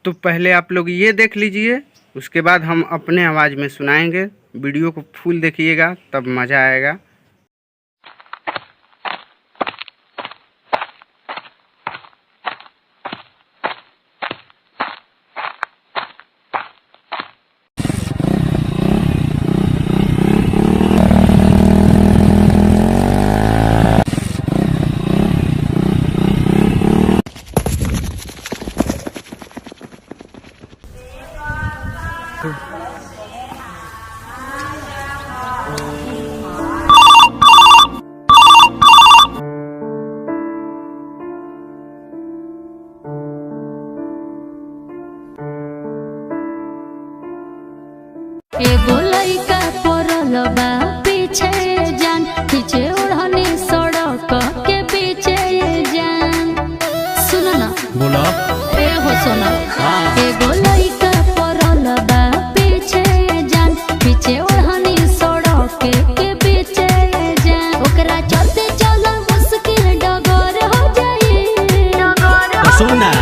तो पहले आप लोग ये देख लीजिए, उसके बाद हम अपने आवाज़ में सुनाएंगे। वीडियो को फुल देखिएगा तब मज़ा आएगा। एगो लइका पड़ल बा पीछे जान, पीछे ओढ़नी सड़क के पीछे जान। सुन ना, बोला ए हो सुना। एगो लइका पड़ल बा पीछे जान, पीछे ओढ़नी सड़क के पीछे जान। ओकरा चलते चलल मुश्किल डगर हो जाई। सुना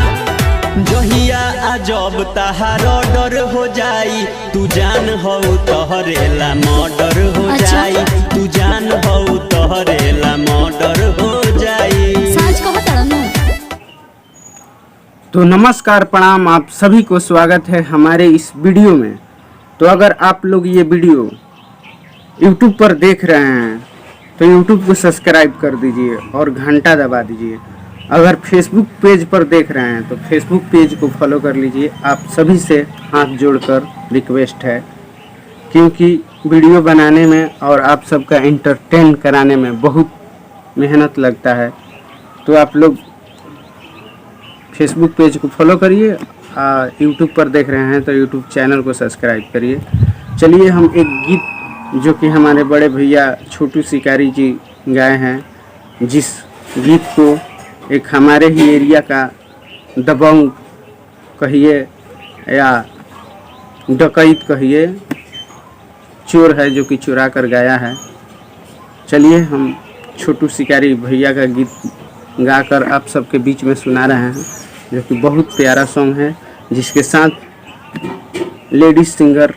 जहिया अजब तहार डर हो जाई, तू जान हो तोहरेला मर्डर हो जाई। तू जान हो तोहरेला मर्डर हो जाई। साच कहता ना। तो नमस्कार, प्रणाम, आप सभी को स्वागत है हमारे इस वीडियो में। तो अगर आप लोग ये वीडियो YouTube पर देख रहे हैं तो YouTube को सब्सक्राइब कर दीजिए और घंटा दबा दीजिए। अगर फेसबुक पेज पर देख रहे हैं तो फेसबुक पेज को फॉलो कर लीजिए। आप सभी से हाथ जोड़कर रिक्वेस्ट है, क्योंकि वीडियो बनाने में और आप सबका एंटरटेन कराने में बहुत मेहनत लगता है। तो आप लोग फेसबुक पेज को फॉलो करिए, यूट्यूब पर देख रहे हैं तो यूट्यूब चैनल को सब्सक्राइब करिए। चलिए हम एक गीत जो कि हमारे बड़े भैया छोटू शिकारी जी गाए हैं, जिस गीत को एक हमारे ही एरिया का दबंग कहिए या डकैत कहिए, चोर है जो कि चुरा कर गाया है। चलिए हम छोटू शिकारी भैया का गीत गाकर आप सबके बीच में सुना रहे हैं, जो कि बहुत प्यारा सॉन्ग है, जिसके साथ लेडीज सिंगर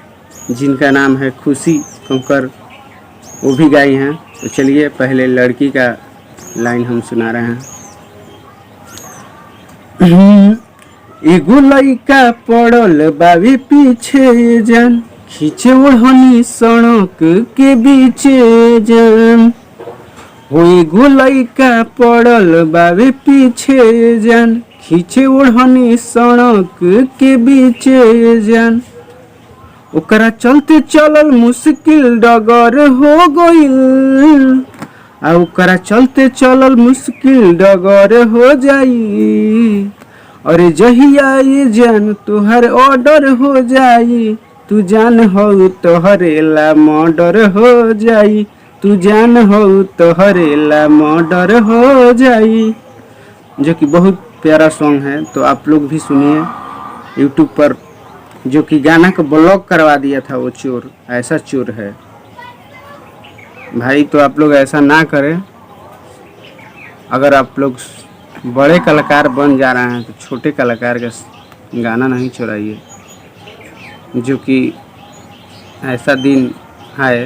जिनका नाम है खुशी कंकर, वो भी गाई हैं। तो चलिए पहले लड़की का लाइन हम सुना रहे हैं। एगो लइका पड़ल बावे पीछे जान, खींचे ओढ़नी सड़क के बीचे जान। हो एगो लइका पड़ल बावे पीछे जान, खींचे ओढ़नी सड़क के बीचे जान। ओकरा चलते चलल मुश्किल डगर हो गइल, आ ओकरा चलते चलल मुश्किल डगर हो जाई। अरे जहिया ये जान तुहर ऑर्डर हो जाई, तू जान हो तोहरेला मर्डर हो जाई। तू जान हो तोहरेला मर्डर हो जाई, जो कि बहुत प्यारा सॉन्ग है। तो आप लोग भी सुनिए। यूट्यूब पर जो कि गाना को ब्लॉक करवा दिया था वो चोर, ऐसा चोर है भाई। तो आप लोग ऐसा ना करें। अगर आप लोग बड़े कलाकार बन जा रहे हैं तो छोटे कलाकार का गाना नहीं चुराइए। जो कि ऐसा दिन है,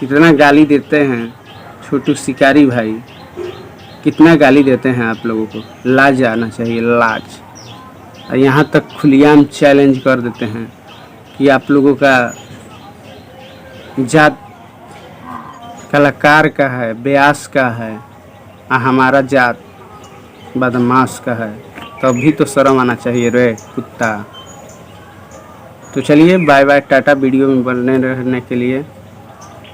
कितना गाली देते हैं छोटू शिकारी भाई, कितना गाली देते हैं आप लोगों को। लाज आना चाहिए, लाज। और यहाँ तक खुलेआम चैलेंज कर देते हैं कि आप लोगों का जात कलाकार का है, ब्यास का है, और हमारा जात बदमाश का है। तो अभी तो शर्म आना चाहिए रे कुत्ता। तो चलिए बाय बाय, टाटा। वीडियो में बने रहने के लिए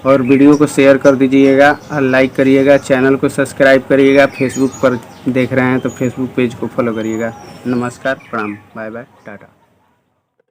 और वीडियो को शेयर कर दीजिएगा और लाइक करिएगा, चैनल को सब्सक्राइब करिएगा। फेसबुक पर देख रहे हैं तो फेसबुक पेज को फॉलो करिएगा। नमस्कार, प्रणाम, बाय बाय, टाटा।